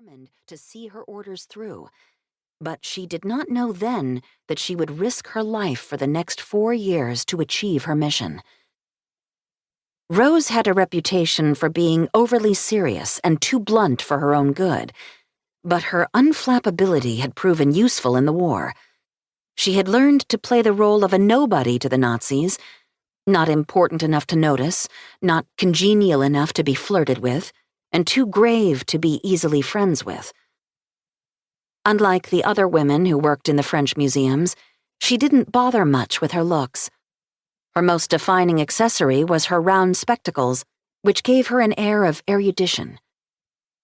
determined to see her orders through, but she did not know then that she would risk her life for the next 4 years to achieve her mission. Rose had a reputation for being overly serious and too blunt for her own good, but her unflappability had proven useful in the war. She had learned to play the role of a nobody to the Nazis, not important enough to notice, not congenial enough to be flirted with, and too grave to be easily friends with. Unlike the other women who worked in the French museums, she didn't bother much with her looks. Her most defining accessory was her round spectacles, which gave her an air of erudition.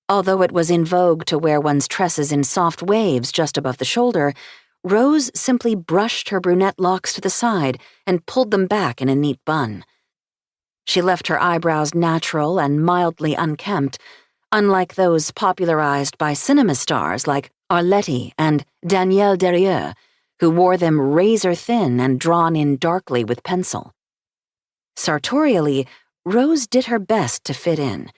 Although it was in vogue to wear one's tresses in soft waves just above the shoulder, Rose simply brushed her brunette locks to the side and pulled them back in a neat bun. She left her eyebrows natural and mildly unkempt, unlike those popularized by cinema stars like Arletty and Danielle Derrieux, who wore them razor-thin and drawn in darkly with pencil. Sartorially, Rose did her best to fit in.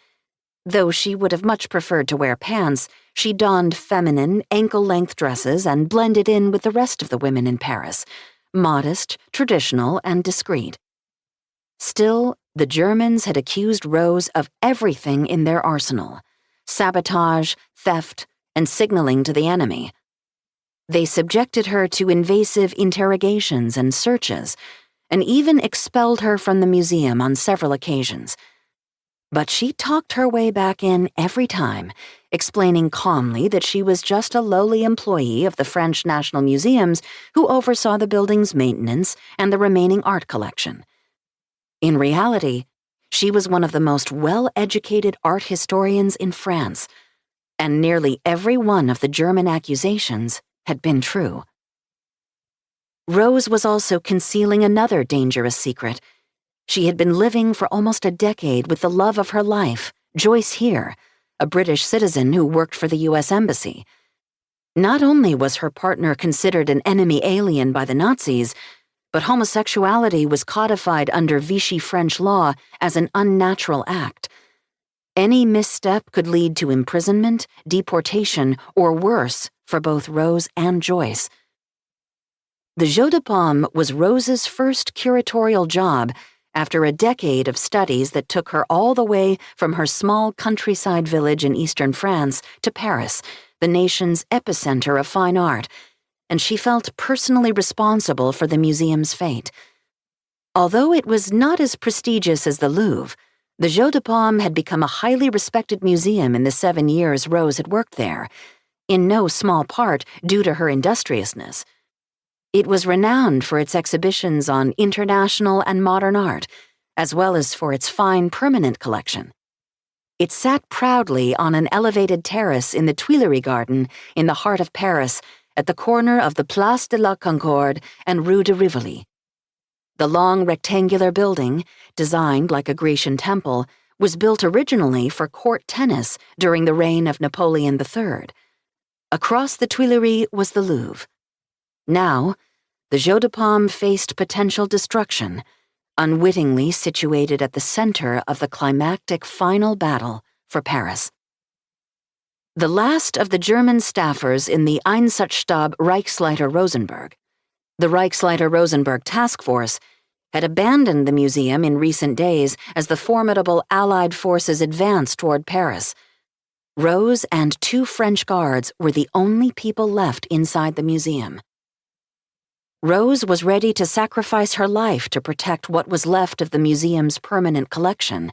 Though she would have much preferred to wear pants, she donned feminine, ankle-length dresses and blended in with the rest of the women in Paris, modest, traditional, and discreet. Still, the Germans had accused Rose of everything in their arsenal: sabotage, theft, and signaling to the enemy. They subjected her to invasive interrogations and searches, and even expelled her from the museum on several occasions. But she talked her way back in every time, explaining calmly that she was just a lowly employee of the French National Museums who oversaw the building's maintenance and the remaining art collection. In reality, she was one of the most well-educated art historians in France, and nearly every one of the German accusations had been true. Rose was also concealing another dangerous secret. She had been living for almost a decade with the love of her life, Joyce Here, a British citizen who worked for the U.S. Embassy. Not only was her partner considered an enemy alien by the Nazis, but homosexuality was codified under Vichy French law as an unnatural act. Any misstep could lead to imprisonment, deportation, or worse for both Rose and Joyce. The Jeu de Paume was Rose's first curatorial job after a decade of studies that took her all the way from her small countryside village in eastern France to Paris, the nation's epicenter of fine art, and she felt personally responsible for the museum's fate. Although it was not as prestigious as the Louvre, the Jeu de Paume had become a highly respected museum in the 7 years Rose had worked there, in no small part due to her industriousness. It was renowned for its exhibitions on international and modern art, as well as for its fine permanent collection. It sat proudly on an elevated terrace in the Tuileries Garden in the heart of Paris, at the corner of the Place de la Concorde and Rue de Rivoli. The long rectangular building, designed like a Grecian temple, was built originally for court tennis during the reign of Napoleon III. Across the Tuileries was the Louvre. Now, the Jeu de Paume faced potential destruction, unwittingly situated at the center of the climactic final battle for Paris. The last of the German staffers in the Einsatzstab Reichsleiter Rosenberg, the Reichsleiter Rosenberg Task Force, had abandoned the museum in recent days as the formidable Allied forces advanced toward Paris. Rose and 2 French guards were the only people left inside the museum. Rose was ready to sacrifice her life to protect what was left of the museum's permanent collection: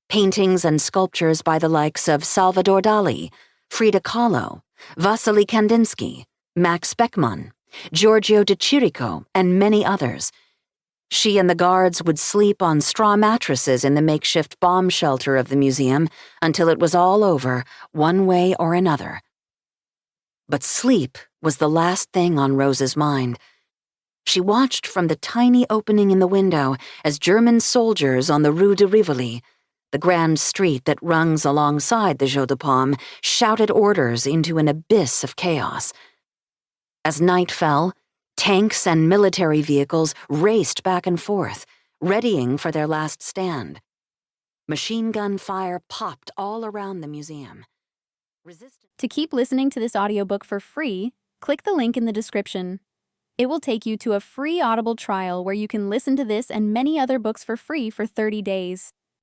paintings and sculptures by the likes of Salvador Dali, Frida Kahlo, Vasily Kandinsky, Max Beckmann, Giorgio de Chirico, and many others. She and the guards would sleep on straw mattresses in the makeshift bomb shelter of the museum until it was all over, one way or another. But sleep was the last thing on Rose's mind. She watched from the tiny opening in the window as German soldiers on the Rue de Rivoli, the grand street that runs alongside the Jeu de Paume, shouted orders into an abyss of chaos. As night fell, tanks and military vehicles raced back and forth, readying for their last stand. Machine gun fire popped all around the museum. To keep listening to this audiobook for free, click the link in the description. It will take you to a free Audible trial where you can listen to this and many other books for free for 30 days.